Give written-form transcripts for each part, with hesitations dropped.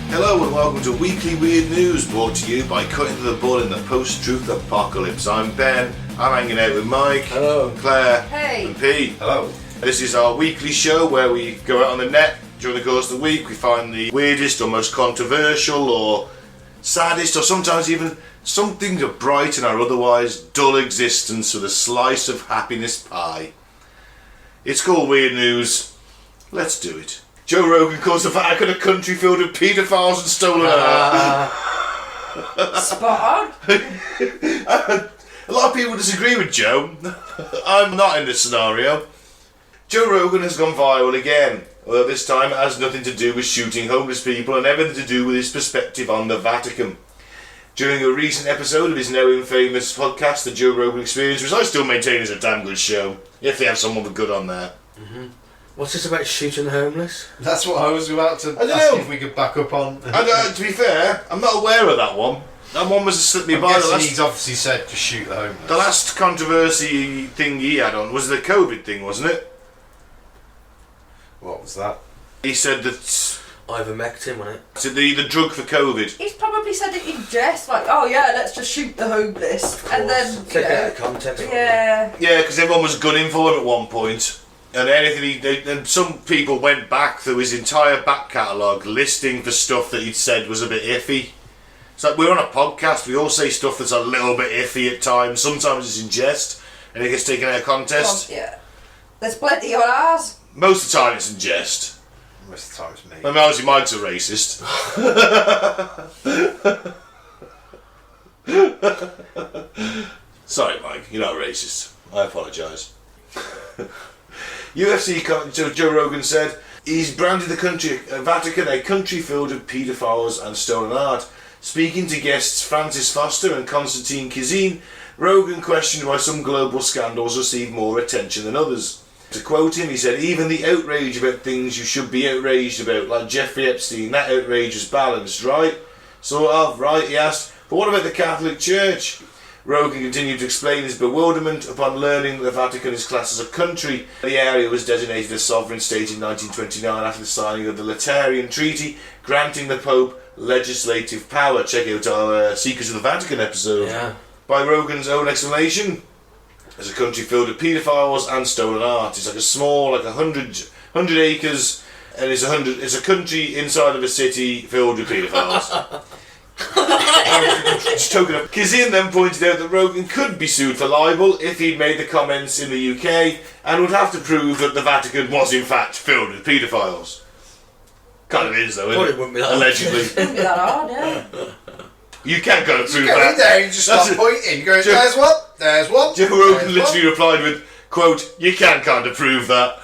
Hello and welcome to Weekly Weird News, brought to you by Cutting the Bull in the Post-Truth Apocalypse. I'm Ben, I'm hanging out with Mike, hello, Claire, hey, and Pete. hello. This is our weekly show where we go out on the net during the course of the week. We find the weirdest or most controversial or saddest or sometimes even something to brighten our otherwise dull existence with a slice of happiness pie. It's called Weird News. Let's do it. Joe Rogan calls the Vatican a country filled with paedophiles and stolen art. spot on. A lot of people disagree with Joe. I'm not in this scenario. Joe Rogan has gone viral again, although this time it has nothing to do with shooting homeless people and everything to do with his perspective on the Vatican. During a recent episode of his now infamous podcast, The Joe Rogan Experience, which I still maintain is a damn good show, if they have someone with good on there. Mm-hmm. What's this about shooting the homeless? That's what I was about to ask if we could back up on. To be fair, I'm not aware of that one. That one was a slip me by. He's obviously said to shoot the homeless. The last controversy thing he had on was the COVID thing, wasn't it? What was that? He said that Ivermectin, wasn't it? so the drug for COVID. He's probably said it in jest, like, oh yeah, let's just shoot the homeless. And then, take out the context. yeah. Yeah, because everyone was gunning for him at one point. And and some people went back through his entire back catalogue listing for stuff that he'd said was a bit iffy. It's like we're on a podcast, we all say stuff that's a little bit iffy at times. Sometimes it's in jest and it gets taken out of context. Yeah. There's plenty on ours. Most of the time it's in jest. Most of the time it's me. I mean, obviously Mike's a racist. Sorry Mike, you're not a racist. I apologise. UFC Joe Rogan said he's branded the Vatican a country filled with paedophiles and stolen art. Speaking to guests Francis Foster and Konstantin Kizin, Rogan questioned why some global scandals receive more attention than others. To quote him, he said, "Even the outrage about things you should be outraged about, like Jeffrey Epstein, that outrage was balanced, right? Sort of, right?" he asked. "But what about the Catholic Church?" Rogan continued to explain his bewilderment upon learning that the Vatican is classed as a country. The area was designated a sovereign state in 1929 after the signing of the Lateran Treaty, granting the Pope legislative power. Check out our Secrets of the Vatican episode. Yeah. By Rogan's own explanation, it's a country filled with paedophiles and stolen art. It's like a small, like 100 acres, and it's a country inside of a city filled with paedophiles. Just token up. Kizin then pointed out that Rogan could be sued for libel if he'd made the comments in the UK and would have to prove that the Vatican was in fact filled with paedophiles. Kind of is though, isn't it? Wouldn't be that Allegedly. It wouldn't be that hard, yeah. You can't go and prove You go that. in there and you just start pointing. You go, there's one, there's one. Joe Rogan there's literally one. replied with, quote, "You can't kind of prove that."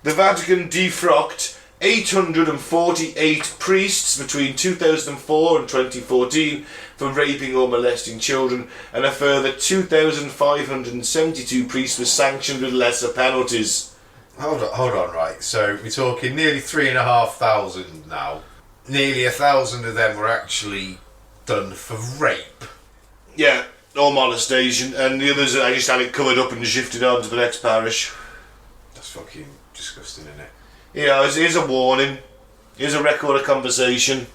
The Vatican defrocked 848 priests between 2004 and 2014 for raping or molesting children, and a further 2,572 priests were sanctioned with lesser penalties. Hold on, right. So we're talking nearly 3,500 now. Nearly 1,000 of them were actually done for rape. Yeah, or molestation, and the others I just had it covered up and shifted on to the next parish. That's fucking disgusting, isn't it? Yeah, here's a warning. Here's a record of conversation,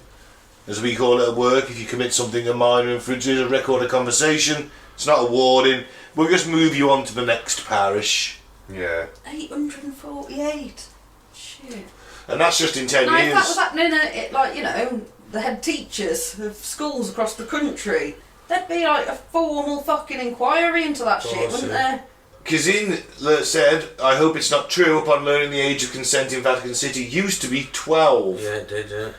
as we call it at work. If you commit something a minor infringement, here's a record of conversation. It's not a warning. We'll just move you on to the next parish. Yeah. 848. Shit. And that's just in 10 Now, if years. that was happening at, the head teachers of schools across the country, there'd be like a formal fucking inquiry into that shit, wouldn't there? Kizin said, "I hope it's not true," upon learning the age of consent in Vatican City used to be 12. Yeah, it did, yeah.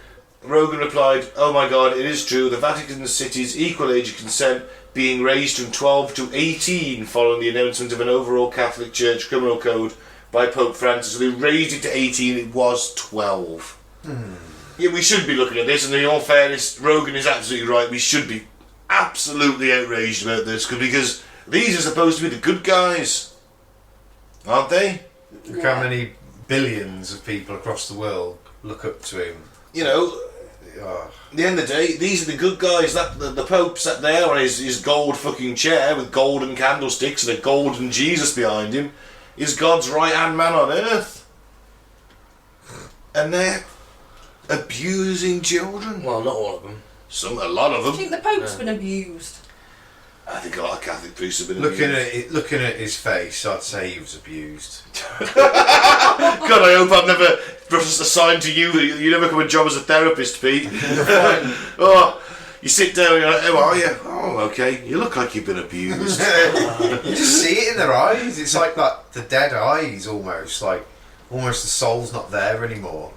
Rogan replied, "Oh my god, it is true. The Vatican City's equal age of consent being raised from 12 to 18 following the announcement of an overall Catholic Church criminal code by Pope Francis." So they raised it to 18, it was 12. Yeah, we should be looking at this, and in all fairness, Rogan is absolutely right. We should be absolutely outraged about this, because These are supposed to be the good guys, aren't they? Look how many billions of people across the world look up to him. You know, Oh, at the end of the day, these are the good guys. That the Pope sat there on his gold fucking chair with golden candlesticks and a golden Jesus behind him. Is God's right hand man on earth, and they're abusing children. Well, not all of them. A lot of I them. think the Pope's been abused. I think a lot of Catholic priests have been looking abused. at his face, I'd say he was abused. God, I hope I've never assigned to you that you never come a job as a therapist, Pete. Oh, you sit down and you're like, how are you? Oh, okay. You look like you've been abused. You just see it in their eyes. It's like that, the dead eyes almost. Like, almost the soul's not there anymore.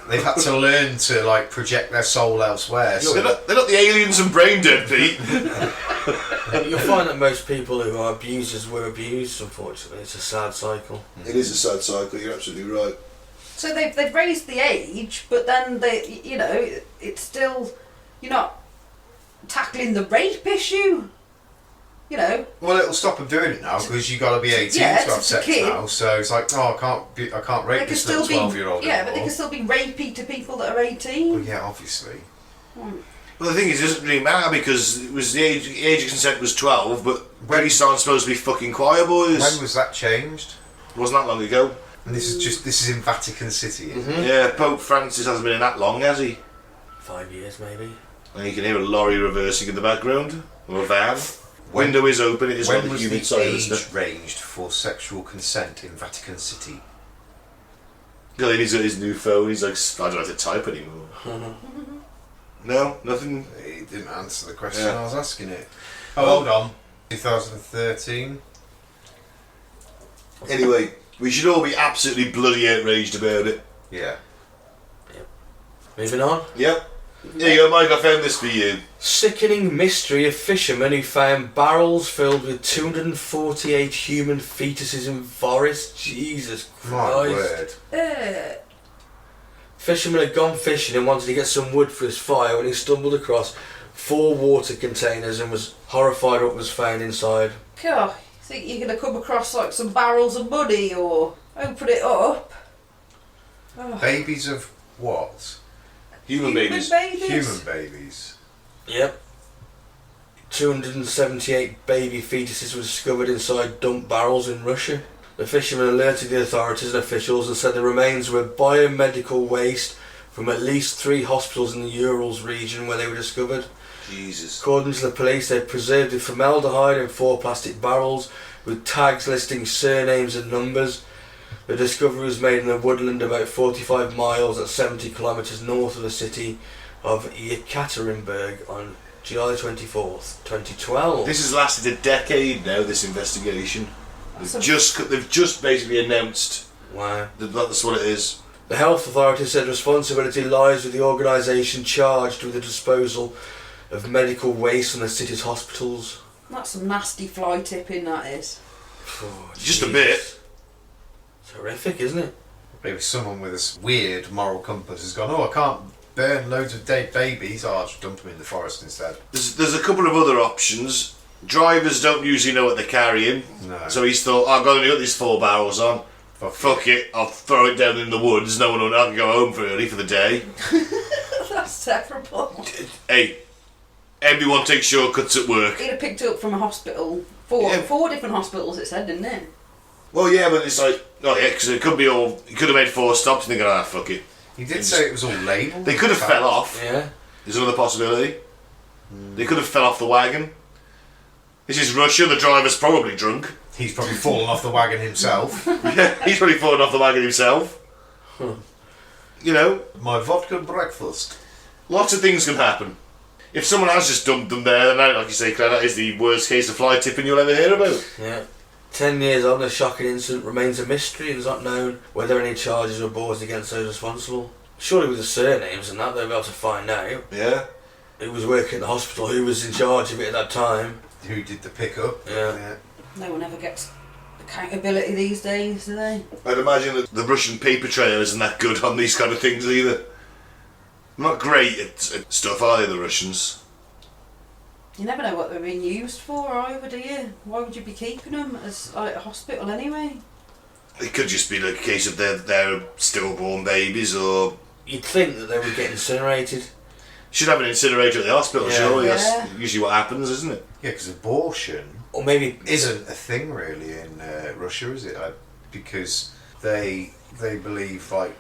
They've had to learn to like project their soul elsewhere. So they're not the aliens and brain dead, Pete. You'll find that most people who are abusers were abused, unfortunately. It's a sad cycle. It is a sad cycle, you're absolutely right. So they've raised the age, but then it's still, you're not tackling the rape issue. well, it'll stop them doing it now because you've got to be 18 Yeah, to have it's a sex kid. now. So it's like, oh, I can't rape this little 12-year-old yeah, anymore. but they can still be rapey to people that are 18. Well, yeah, obviously. Well, the thing is, it doesn't really matter because it was the age of consent was 12, but priests aren't supposed to be fucking choir boys. When was that changed? It wasn't that long ago. And this is in Vatican City. Isn't it? Yeah, Pope Francis hasn't been in that long, has he? 5 years, maybe. And you can hear a lorry reversing in the background, or a van. Window is open, it is on When the was humid the side of age the stuff. ranged for sexual consent in Vatican City? God, he's got his new phone, he's like, I don't have to type anymore. No, nothing. He didn't answer the question Yeah. I was asking it. Oh, hold on. 2013. Anyway, we should all be absolutely bloody outraged about it. Yeah. Moving on. Yep. Here you go, Mike, I found this for you. Sickening mystery of fishermen who found barrels filled with 248 human fetuses in forest. Jesus My Christ. word. Fisherman had gone fishing and wanted to get some wood for his fire when he stumbled across 4 water containers and was horrified at what was found inside. God, think you're going to come across like some barrels of money or open it up? Oh. Babies of what? Human babies. Human babies. Yep. 278 baby fetuses were discovered inside dump barrels in Russia. The fishermen alerted the authorities and officials and said the remains were biomedical waste from at least 3 hospitals in the Urals region where they were discovered. Jesus. According to the police, they preserved the formaldehyde in 4 plastic barrels with tags listing surnames and numbers. The discovery was made in a woodland about 45 miles at 70 kilometres north of the city of Yekaterinburg on July 24th, 2012. This has lasted a decade now, this investigation. Awesome. They've just basically announced Wow. that that's what it is. The health authorities said responsibility lies with the organisation charged with the disposal of medical waste from the city's hospitals. That's some nasty fly tipping, that is. Oh, Just a Jesus. bit. It's horrific, isn't it? Maybe someone with this weird moral compass has gone, oh, I can't burn loads of dead babies. Oh, I'll just dump them in the forest instead. There's a couple of other options. Drivers don't usually know what they're carrying, No. so he's thought, I've got these 4 barrels on. Fuck it, I'll throw it down in the woods. No one will. I can go home early for the day. That's terrible. Hey, everyone takes shortcuts at work. He'd have picked it up from a hospital. Four different hospitals, it said, didn't it? Well, yeah, but it's like, oh yeah, because it could be all. He could have made 4 stops and thinking, fuck it. He did say it was all labelled. They could have fell off. Yeah. There's another possibility. They could have fell off the wagon. This is Russia. The driver's probably drunk. He's probably fallen off the wagon himself. Yeah, he's probably fallen off the wagon himself. You know, My vodka breakfast. lots of things can happen. If someone has just dumped them there, then, like you say, Claire, that is the worst case of fly tipping you'll ever hear about. Yeah. 10 years on, the shocking incident remains a mystery and it's not known whether any charges were brought against those responsible. Surely with the surnames and that, they'll be able to find out Yeah. who was working at the hospital, who was in charge of it at that time. Who did the pickup? Yeah. No one ever gets accountability these days, do they? I'd imagine that the Russian paper trail isn't that good on these kind of things either. Not great at stuff, are they, the Russians? You never know what they're being used for either, do you? Why would you be keeping them as like a hospital anyway? It could just be like a case of they're stillborn babies, or You'd think that they would get incinerated. should have an incinerator at the hospital. Yeah. Surely Yeah. that's usually what happens, isn't it? Yeah, because abortion Or maybe isn't a thing really in Russia, is it? Because they believe like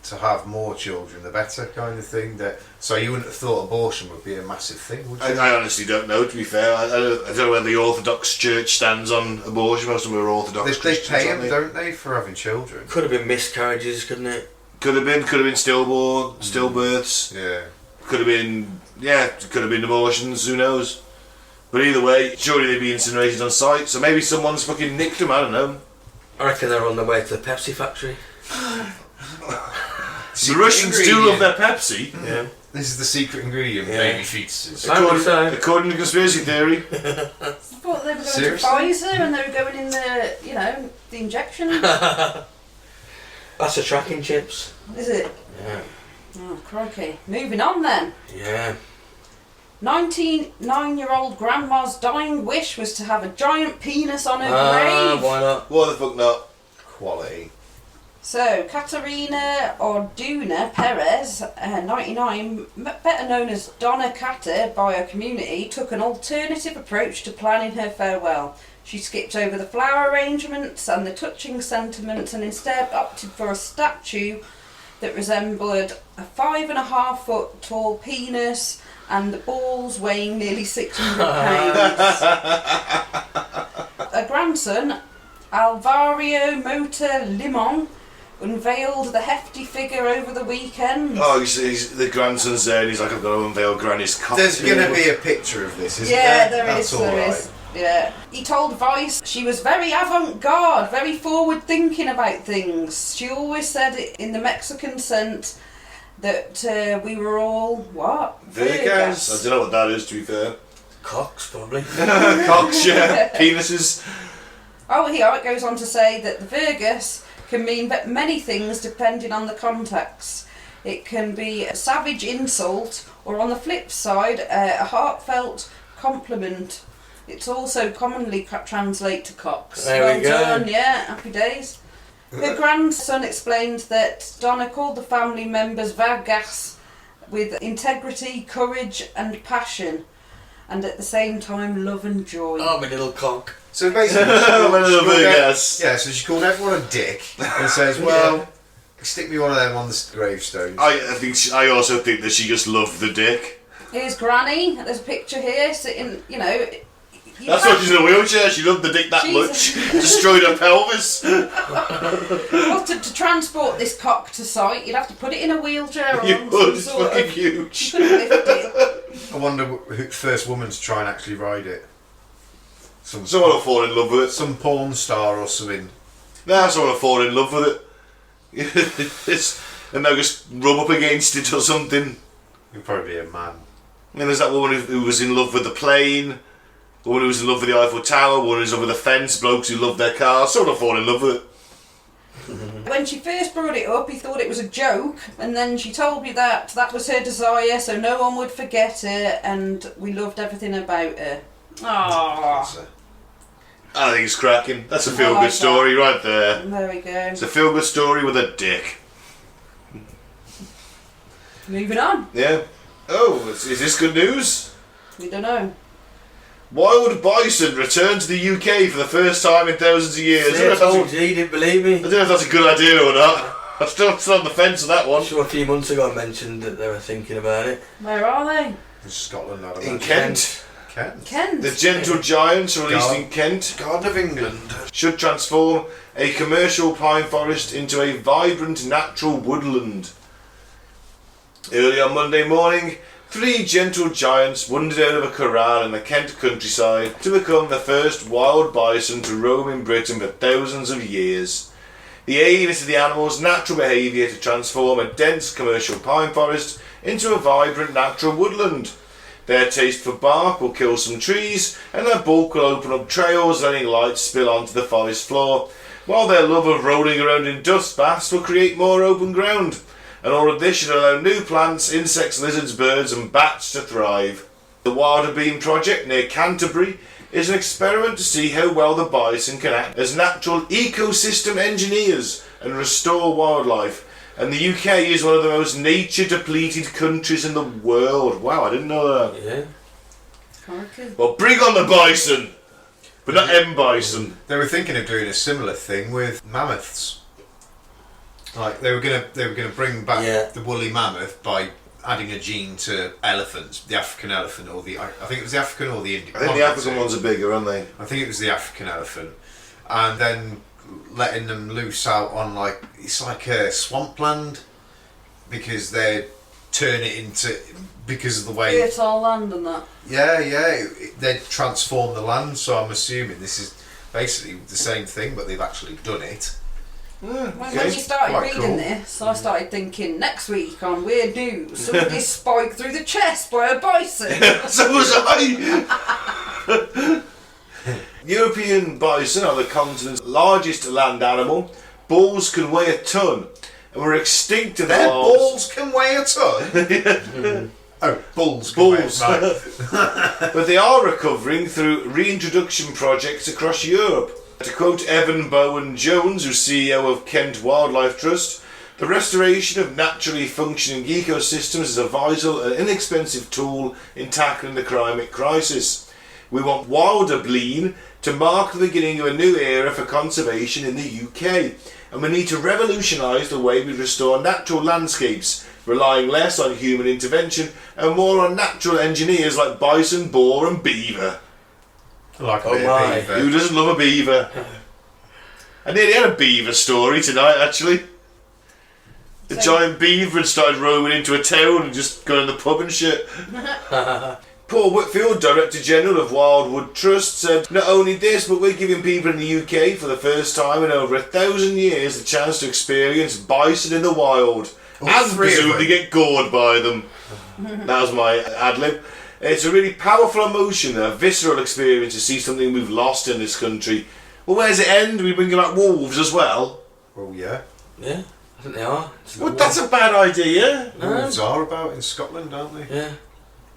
to have more children the better kind of thing. So you wouldn't have thought abortion would be a massive thing, would you? I honestly don't know, to be fair. I don't know where the Orthodox Church stands on abortion. Most of them are Orthodox They Christians, pay aren't them, they? don't they, for having children? could have been miscarriages, couldn't it? Could have been stillbirths. Yeah. Could have been abortions, who knows? But either way, surely they'd be incinerated on site, so maybe someone's fucking nicked them, I don't know. I reckon they're on their way to the Pepsi factory. The Russians do love their Pepsi. Yeah. This is the secret ingredient, Yeah. baby fetuses. I would say. According to conspiracy theory. I thought they were going Seriously? to Pfizer and they were going in the injection. That's the tracking chips. Is it? Yeah. Oh, crikey. Moving on then. Yeah. 99-year-old grandma's dying wish was to have a giant penis on her grave. Why not? Why the fuck not? Quality. So, Katerina Orduna Perez, 99, better known as Donna Cater by her community, took an alternative approach to planning her farewell. She skipped over the flower arrangements and the touching sentiments and instead opted for a statue that resembled a 5.5 foot tall penis and the balls weighing nearly 600 pounds. Her grandson, Alvario Mota Limon, unveiled the hefty figure over the weekend. Oh, the grandson's there and he's like, I've got to unveil Granny's cock. There's going to be a picture of this, isn't Yeah, there? there is. That's all There right. is. Yeah. He told Vice she was very avant-garde, very forward-thinking about things. She always said it in the Mexican sense that we were all, what? Virgas? I don't know what that is, to be fair. Cocks, probably. Cocks, yeah. Penises. Oh, here it goes on to say that the Virgus can mean many things depending on the context. It can be a savage insult, or on the flip side, a heartfelt compliment. It's also commonly translated to cocks. There we go. Done, yeah, happy days. Her grandson explained that Donna called the family members Vargas with integrity, courage and passion, and at the same time love and joy. Oh, my little cock. So basically, My little called Virgas. yeah, so she called everyone a dick and says, well, stick me one of them on the gravestones. I also think that she just loved the dick. Here's Granny. There's a picture here sitting, That's why she's in a wheelchair. She loved the dick that Jesus. much. Destroyed her pelvis. Well, to transport this cock to site, you'd have to put it in a wheelchair or You on would. some It's sort fucking of... huge. You couldn't lift it. I wonder who the first woman to try and actually ride it. Someone will fall in love with it. Some porn star or something. Nah, someone will fall in love with it. And they'll just rub up against it or something. You'd probably be a man. And there's that woman who was in love with the plane. A woman who was in love with the Eiffel Tower. One who's in love with the fence. Blokes who love their cars. Someone will fall in love with it. When she first brought it up, he thought it was a joke, and then she told me that was her desire, so no one would forget her, and we loved everything about her. Aww. I think it's cracking. That's a feel-good like story right there. There we go. It's a feel-good story with a dick. Moving on. Yeah. Oh, is this good news? We don't know. Wild bison returned to the UK for the first time in thousands of years. See, I told you, you didn't believe me. I don't know if that's a good idea or not. I'm still on the fence on that I'm one. sure a few months ago I mentioned that they were thinking about it. Where are they? In Scotland, I'd In imagine. Kent. Kent. Kent. The gentle giants released in Kent Garden of England. should transform a commercial pine forest into a vibrant natural woodland. Early on Monday morning, 3 gentle giants wandered out of a corral in the Kent countryside to become the first wild bison to roam in Britain for thousands of years. The aim is for the animal's natural behaviour to transform a dense commercial pine forest into a vibrant natural woodland. Their taste for bark will kill some trees, and their bulk will open up trails letting light spill onto the forest floor, while their love of rolling around in dust baths will create more open ground. And all of this should allow new plants, insects, lizards, birds and bats to thrive. The Wilder Beam project near Canterbury is an experiment to see how well the bison can act as natural ecosystem engineers and restore wildlife. And the UK is one of the most nature-depleted countries in the world. Wow, I didn't know that. Yeah. Okay. Well, bring on the bison! But not M. Bison. They were thinking of doing a similar thing with mammoths. Like they were gonna bring back the woolly mammoth by adding a gene to elephants, the African elephant or I think it was the African or the Indian. I think the African ones are bigger, aren't they? I think it was the African elephant, and then letting them loose out on it's like a swampland because they turn it into because of the way Fertile land and that. they transform the land. So I'm assuming this is basically the same thing, but they've actually done it. When you started Quite reading cool. this, I started thinking, next week on Weird News, somebody's spiked through the chest by a bison. So was I! European bison are the continent's largest land animal. Bulls can weigh a ton and were extinct in the Their wild. balls can weigh a ton. Oh, bulls can weigh Bulls. right. But they are recovering through reintroduction projects across Europe. To quote Evan Bowen-Jones, who's CEO of Kent Wildlife Trust, the restoration of naturally functioning ecosystems is a vital and inexpensive tool in tackling the climate crisis. We want Wilder Beam to mark the beginning of a new era for conservation in the UK, and we need to revolutionise the way we restore natural landscapes, relying less on human intervention and more on natural engineers like bison, boar and beaver. Like a Oh bit of my. beaver. Who doesn't love a beaver? I nearly had a beaver story tonight, actually. The So- giant beaver had started roaming into a town and just going to the pub and shit. Paul Whitfield, Director General of Wildwood Trust, said, not only this, but we're giving people in the UK for the first time in over 1,000 years the chance to experience bison in the wild. Oh, And 3 of presumably them. get gored by them. That was my ad-lib. It's a really powerful emotion, a visceral experience to see something we've lost in this country. Well, where's it end? We bring about wolves as well. Well, yeah. Yeah, I think they are. It's Well, not that's a bad idea. Wolves are about in Scotland, aren't they? Yeah.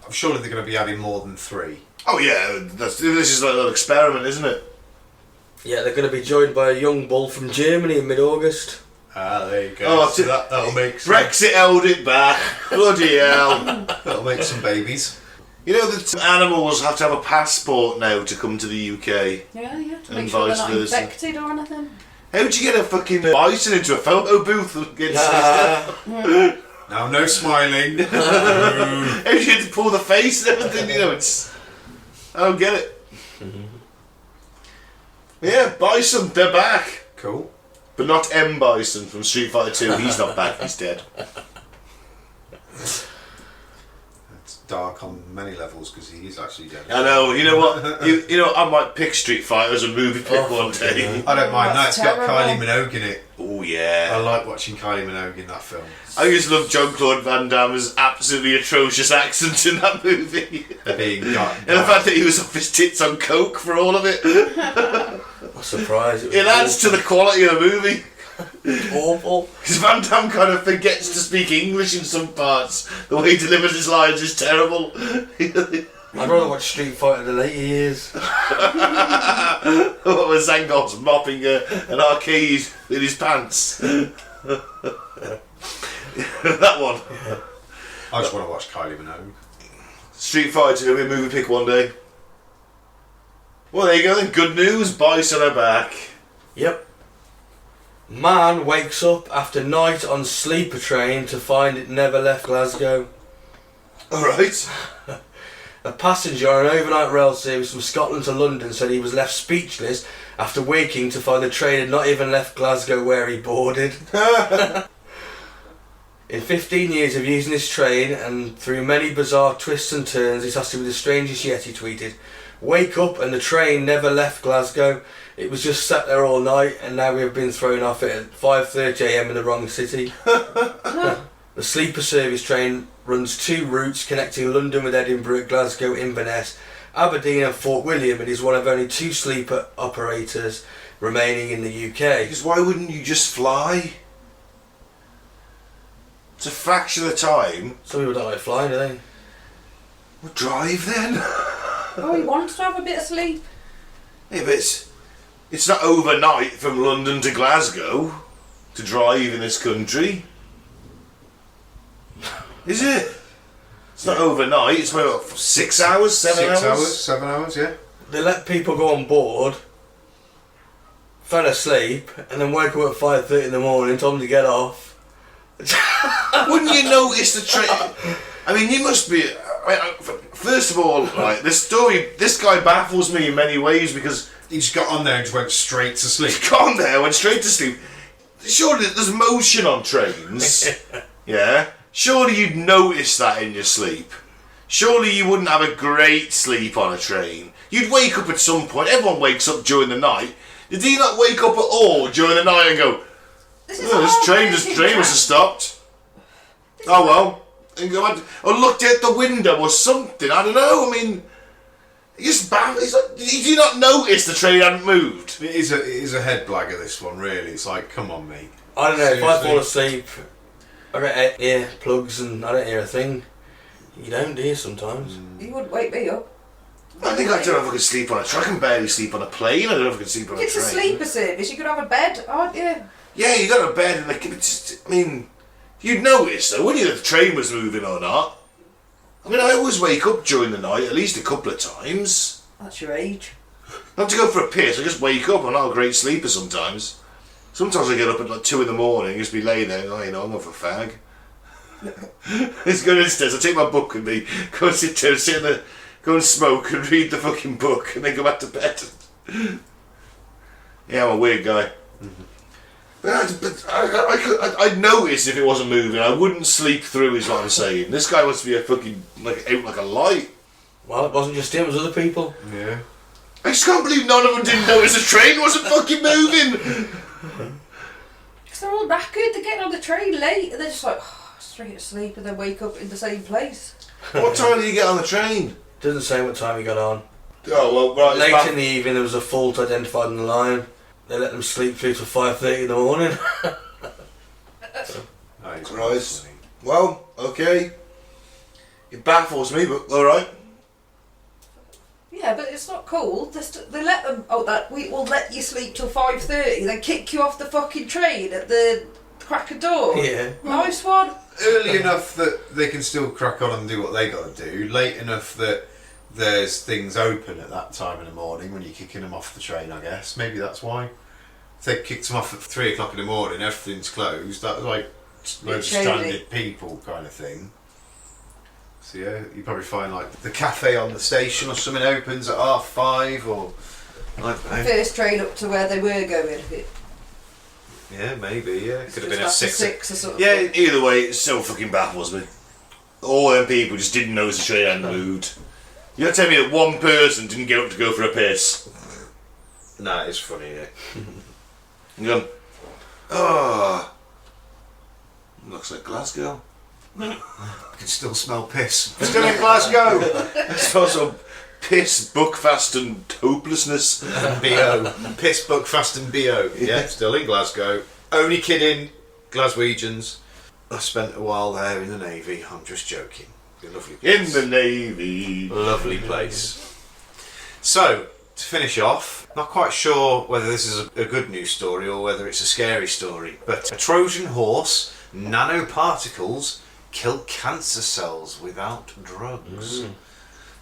I'm sure they're going to be adding more than 3. Oh yeah, this is like a little experiment, isn't it? Yeah, they're going to be joined by a young bull from Germany in mid-August. Ah, there you go. Oh, So that'll make some, Brexit held it back. Bloody hell. that'll make some babies. You know that animals have to have a passport now to come to the UK. Yeah, to And make sure they're not vice versa. infected or anything. How'd you get a fucking bison into a photo booth against Now, no smiling. How'd you get to pull the face and everything? You know, it's... I don't get it. Yeah, bison, they're back. Cool. But not M. Bison from Street Fighter 2. He's not back, he's dead. It's dark on many levels because he is actually dead. I know, you know what? You know, I might pick Street Fighter as a movie pick one day. I don't mind that. That's It's got terrible. Kylie Minogue in it. Oh, I yeah. like watching Kylie Minogue in that film. I used to love Jean-Claude Van Damme's absolutely atrocious accent in that movie. Being dark. And the fact that he was off his tits on coke for all of it. I'm surprised. It adds to the quality of the movie. awful. Because Van Damme kind of forgets to speak English in some parts. The way he delivers his lines is terrible. I'd rather watch Street Fighter the later years. When Zangoff's mopping an arcade in his pants. That one. I just want to watch Kylie Minogue. Street Fighter will be a movie pick one day. Well, there you go then. Good news. Bison are back. Yep. Man wakes up after night on sleeper train to find it never left Glasgow. Alright. A passenger on an overnight rail service from Scotland to London said he was left speechless after waking to find the train had not even left Glasgow where he boarded. In 15 years of using this train and through many bizarre twists and turns, this has to be the strangest yet, he tweeted. Wake up and the train never left Glasgow. It was just sat there all night and now we have been thrown off it at 5:30am in the wrong city. The sleeper service train runs 2 routes connecting London with Edinburgh, Glasgow, Inverness, Aberdeen and Fort William. It is one of only 2 sleeper operators remaining in the UK. Because why wouldn't you just fly? It's a fraction of the time. Some people don't like flying, do they? Well, drive then. Oh, he wants to have a bit of sleep. Yeah, but it's not overnight from London to Glasgow to drive in this country. Is it? It's not overnight, it's about 6 hours, 7 hours? 6 hours, 7 hours, yeah. They let people go on board, fell asleep, and then wake up at 5:30 in the morning, told them to get off. Wouldn't you notice the train? I mean, you must be... First of all, right, this guy baffles me in many ways because... He just got on there and just went straight to sleep. He got on there, went straight to sleep. Surely there's motion on trains. Yeah? Surely you'd notice that in your sleep. Surely you wouldn't have a great sleep on a train. You'd wake up at some point. Everyone wakes up during the night. Did he not wake up at all during the night and go, this train must have stopped. Oh well. And go out, or looked out the window or something. I don't know. I mean, he's like, did you not notice the train hadn't moved? It is a head blagger, this one, really. It's like, come on, mate. I don't know, Seriously? if I fall asleep, I get ear plugs and I don't hear a thing. You don't, do you, sometimes? He wouldn't wake me up. I think I don't know if I can sleep on a train. I can barely sleep on a plane. I don't know if I can sleep on a train. It's a sleeper service. You could have a bed, aren't you? Yeah, you got a bed and I mean, you'd notice though, wouldn't you, if the train was moving or not? I mean, I always wake up during the night at least a couple of times. That's your age. Not to go for a piss, I just wake up. I'm not a great sleeper sometimes. Sometimes I get up at like 2 in the morning, just be laying there, I'm going for a fag. Let's go downstairs, I'll take my book with me, go and sit down, go and smoke and read the fucking book and then go back to bed. Yeah, I'm a weird guy. But I'd notice if it wasn't moving. I wouldn't sleep through, is what I'm saying. This guy wants to be a fucking, out like a light. Well, it wasn't just him, it was other people. Yeah. I just can't believe none of them didn't notice the train wasn't fucking moving. Because they're all knackered, they're getting on the train late and they're just like, straight to sleep and then wake up in the same place. What time did you get on the train? Doesn't say what time he got on. Oh, well, right. Late in the evening, there was a fault identified on the line. They let them sleep through till 5:30 in the morning. Christ. Well, okay. It baffles me, but alright. Yeah, but it's not cool. They let them, we will let you sleep till 5:30, then kick you off the fucking train at the crack of dawn. Yeah. Nice one. Early enough that they can still crack on and do what they got to do. Late enough that there's things open at that time in the morning when you're kicking them off the train, I guess. Maybe that's why. If they kicked them off at 3 o'clock in the morning, everything's closed. That was like loads of stranded people kind of thing. So yeah, you probably find like the cafe on the station or something opens at 5:30 or I don't know. First train up to where they were going. Yeah, maybe, yeah. Could have been a After 6 6 or something. Yeah, either way, it still fucking baffles me. All them people just didn't notice the train hadn't moved. You gotta tell me that one person didn't get up to go for a piss. Nah, it's funny, yeah. And gone, oh, looks like Glasgow. I can still smell piss. Still in Glasgow! It smells of piss, buckfast and hopelessness. B.O. Piss, Buckfast and B.O. Yeah, still in Glasgow. Only kidding, Glaswegians. I spent a while there in the Navy. I'm just joking. It's a lovely place. In the Navy. Lovely place. So, to finish off, not quite sure whether this is a good news story or whether it's a scary story, but a Trojan horse, nano-particles, kill cancer cells without drugs.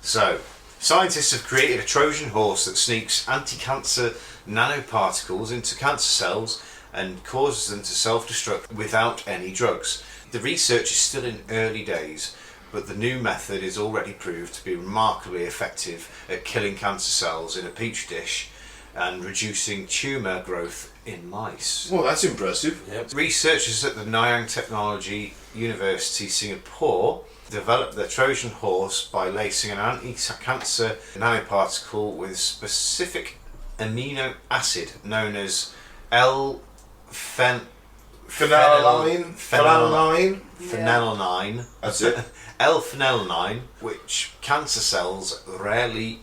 So, scientists have created a Trojan horse that sneaks anti-cancer nanoparticles into cancer cells and causes them to self-destruct without any drugs. The research is still in early days, but the new method is already proved to be remarkably effective at killing cancer cells in a petri dish and reducing tumour growth in mice. Well, that's impressive. Yep. Researchers at the Nanyang Technology University, Singapore, developed the Trojan horse by lacing an anti-cancer nanoparticle with specific amino acid known as L-phenylalanine. That's it. L-phenylalanine, which cancer cells rarely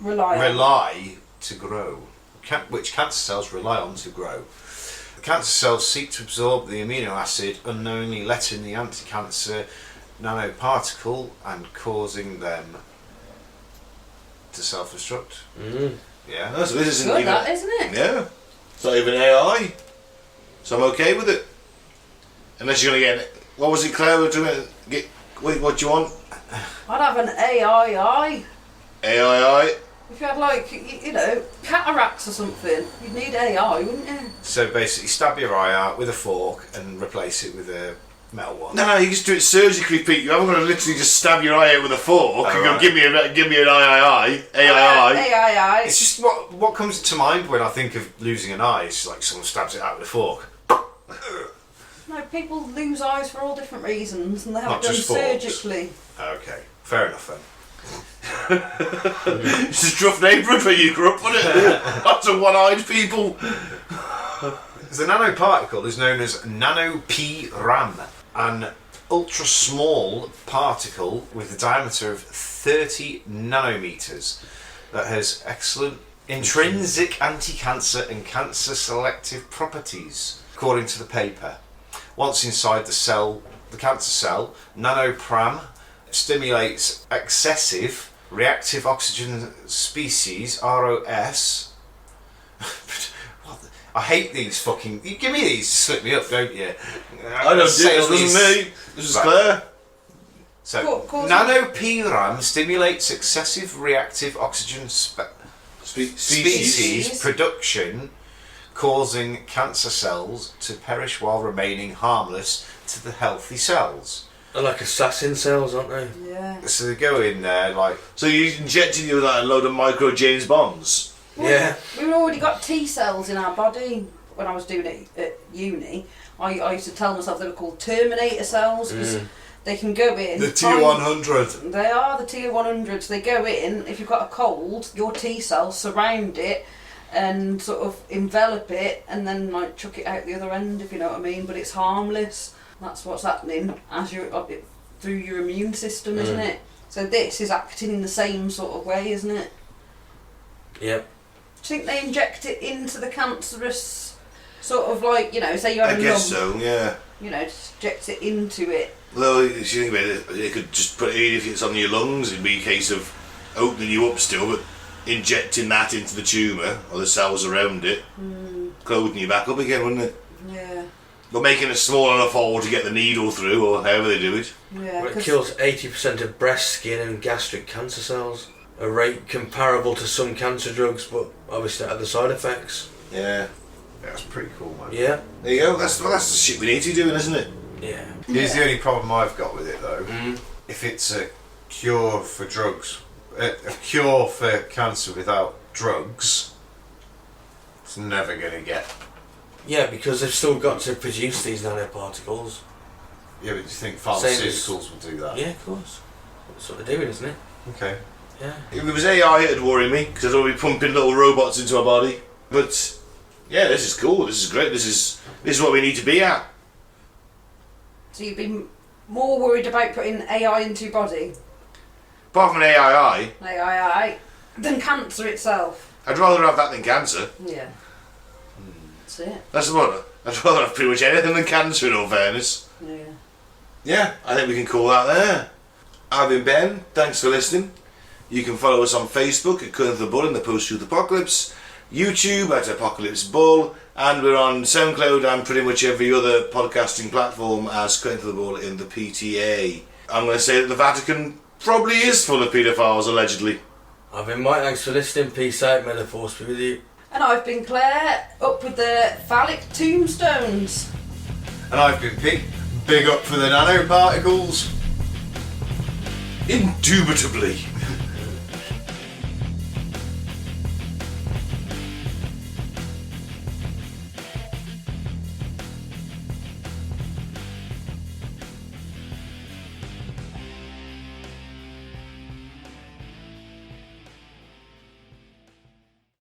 Rely to grow. Which cancer cells rely on to grow. The cancer cells seek to absorb the amino acid, unknowingly letting the anti-cancer nanoparticle and causing them to self-destruct. Yeah. No, so this isn't Good, even. that, isn't it? Yeah. It's not even AI. So I'm okay with it. Unless you're going to get. What was it, Claire? We're doing. Wait, what do you want? I'd have an AII. AII? If you had, like, you know, cataracts or something, you'd need AI, wouldn't you? So basically, stab your eye out with a fork and replace it with a metal one. No, you just do it surgically, Pete. You haven't got to literally just stab your eye out with a fork and go, right. give me an AII. AII. It's just what comes to mind when I think of losing an eye. It's like someone stabs it out with a fork. No, people lose eyes for all different reasons, and they have Not it done just forks. surgically. Okay, fair enough then. It's a rough neighbourhood where you grew up, wasn't it? Lots of one-eyed people. The nanoparticle is known as nano-p-ram, an ultra-small particle with a diameter of 30 nanometers that has excellent intrinsic anti-cancer and cancer-selective properties, according to the paper. Once inside the cancer cell, nano-pram stimulates excessive reactive oxygen species, ROS. I hate these fucking. You give me these to slip me up, don't you? I don't do this, wasn't me. This is Right. Claire. So, Cause nano-p-ram stimulates excessive reactive oxygen species production, causing cancer cells to perish while remaining harmless to the healthy cells. They're like assassin cells, aren't they? Yeah. So they go in there like. So you injected you with like a load of micro James Bonds? Yeah. We've already got T cells in our body. When I was doing it at uni, I used to tell myself they were called Terminator cells because they can go in. The T100. They are the T100s. They go in. If you've got a cold, your T cells surround it and sort of envelop it, and then like chuck it out the other end, if you know what I mean. But it's harmless. That's what's happening as you're through your immune system, isn't it? So this is acting in the same sort of way, isn't it? Yep. Do you think they inject it into the cancerous sort of like, you know, say you have I a guess lump, so, yeah. you know, just inject it into it. Although, if you think about it, they could just put it in if it's on your lungs, it'd be a case of opening you up still, but injecting that into the tumour, or the cells around it, clothing you back up again, wouldn't it? Yeah. But making it small enough hole to get the needle through, or however they do it. Yeah. Well, it 'cause- kills 80% of breast, skin and gastric cancer cells. A rate comparable to some cancer drugs, but obviously not have the side effects. Yeah. That's pretty cool, man. Yeah. There you go, that's the shit we need to be doing, isn't it? Yeah. Here's the only problem I've got with it though. Mm. If it's a cure for drugs, a cure for cancer without drugs, it's never going to get. Yeah, because they've still got to produce these nanoparticles. Yeah, but do you think Same pharmaceuticals will do that? Yeah, of course. That's what they're doing, isn't it? Okay. Yeah. If it was AI, it'd worry me, because I'd already pumping little robots into my body. But, yeah, this is cool, this is great, this is what we need to be at. So you'd be more worried about putting AI into your body, Apart from an AI, than cancer itself. I'd rather have that than cancer. Yeah. That's it. That's what I'd rather have pretty much anything than cancer, in all fairness. Yeah. Yeah, I think we can call that there. I've been Ben, thanks for listening. You can follow us on Facebook at Colourful the Bull in the Post-Truth Apocalypse, YouTube at Apocalypse Bull, and we're on SoundCloud and pretty much every other podcasting platform as Colourful the Bull in the PTA. I'm going to say that the Vatican probably is full of paedophiles, allegedly. I've been Mike, thanks for listening. Peace out, may the force be with you. And I've been Claire, up with the phallic tombstones. And I've been Pete. Big up for the nanoparticles. Indubitably.